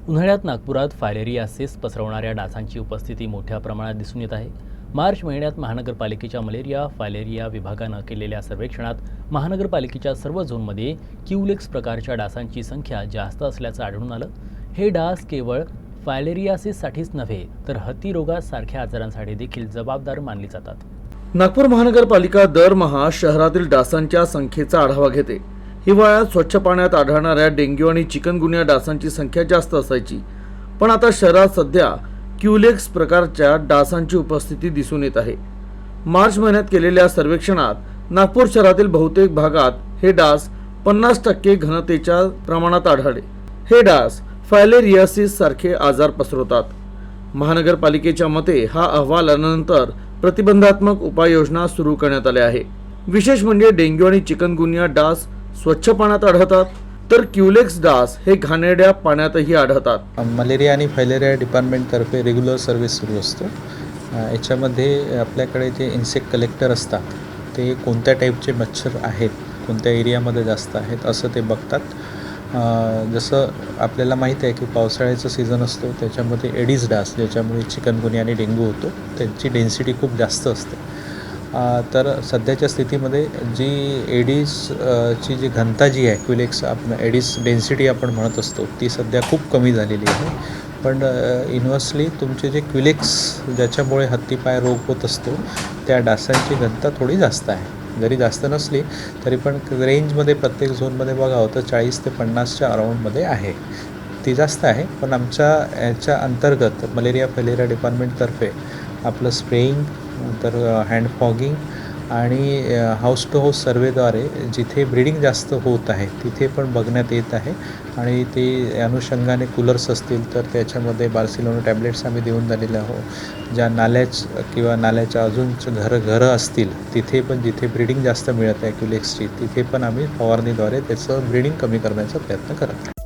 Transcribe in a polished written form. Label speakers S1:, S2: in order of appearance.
S1: उन्हाळ्यात नागपुरात फायलेरियासिस पसरवणाऱ्या डासांची उपस्थिती मोठ्या प्रमाणात दिसून येत आहे। मार्च महिन्यात महानगरपालिकेच्या मलेरिया फायलेरिया विभागानं केलेल्या सर्वेक्षणात महानगरपालिकेच्या सर्व झोनमध्ये क्युलेक्स प्रकारच्या डासांची संख्या जास्त असल्याचं आढळून आलं। हे डास केवळ फायलेरियासिससाठीच नव्हे तर हत्तीरोगासारख्या आजारांसाठी देखील जबाबदार मानली जातात।
S2: नागपूर महानगरपालिका दरमहा शहरातील डासांच्या संख्येचा आढावा घेते। हिवाळ्यात स्वच्छ पाण्यात आढळणाऱ्या डेंग्यू आणि चिकनगुनिया डासांची संख्या जास्त असायची, पण आता शहरात सध्या क्युलेक्स प्रकारच्या डासांची उपस्थिती दिसून येत आहे। मार्च महिन्यात केलेल्या सर्वेक्षणात नागपूर शहरातील बहुतेक भागात हे डास 50% घनतेच्या प्रमाणात आढळले। हे डास फायलेरियासिस सारखे आजार पसरवतात। महानगरपालिकेच्या मते हा अहवाल आल्यानंतर प्रतिबंधात्मक उपाययोजना सुरू करण्यात आल्या आहे। विशेष म्हणजे डेंग्यू आणि चिकनगुनिया डास स्वच्छ पाण्यात आढळतात, तर क्युलेक्स डास हे घाणेरड्या पाण्यातही आढळतात।
S3: मलेरिया आणि फायलेरिया डिपार्टमेंटतर्फे रेग्युलर सर्व्हिस सुरू असतो। याच्यामध्ये आपल्याकडे जे इन्सेक्ट कलेक्टर असतात ते कोणत्या टाईपचे मच्छर आहेत, कोणत्या एरियामध्ये जास्त आहेत असं ते बघतात। जसं आपल्याला माहीत आहे की पावसाळ्याचा सीझन असतो, त्याच्यामध्ये एडिस डास ज्याच्यामुळे चिकनगुनिया आणि डेंग्यू होतो त्यांची डेन्सिटी खूप जास्त असते। तर सध्याच्या स्थितीमध्ये जी एडिस ची जी घनता जी आहे, क्युलेक्स आपण एडिस डेन्सिटी आपण म्हणत असतो, ती सध्या खूप कमी झालेली आहे। पण इन्व्हर्सली तुमचे जे क्युलेक्स ज्याच्यामुळे हत्तीपाय रोग होत असतो त्या डासांची घनता थोडी जास्त आहे। जरी जास्त नसली तरी पण रेंजमध्ये प्रत्येक झोनमध्ये बघावं तर 40 ते 50च्या अराऊंडमध्ये आहे, ती जास्त आहे। पण आमच्या याच्या अंतर्गत मलेरिया फायलेरिया डिपार्टमेंटतर्फे आपलं स्प्रेइंग, तर हँड फॉगिंग आणि हाऊस टू हाऊस सर्वेद्वारे जिथे ब्रीडिंग जास्त होत आहे तिथे पण बघण्यात येत आहे। आणि ते अनुषंगाने कूलर्स असतील तर त्याच्यामध्ये बार्सिलोना टॅबलेट्स आम्ही देऊन झालेले आहोत। ज्या किंवा नाल्याच्या अजून घरं असतील तिथे पण जिथे ब्रीडिंग जास्त मिळत आहे क्युलेक्सची, तिथे पण आम्ही फवारणीद्वारे त्याचं ब्रीडिंग कमी करण्याचा प्रयत्न करत आहोत।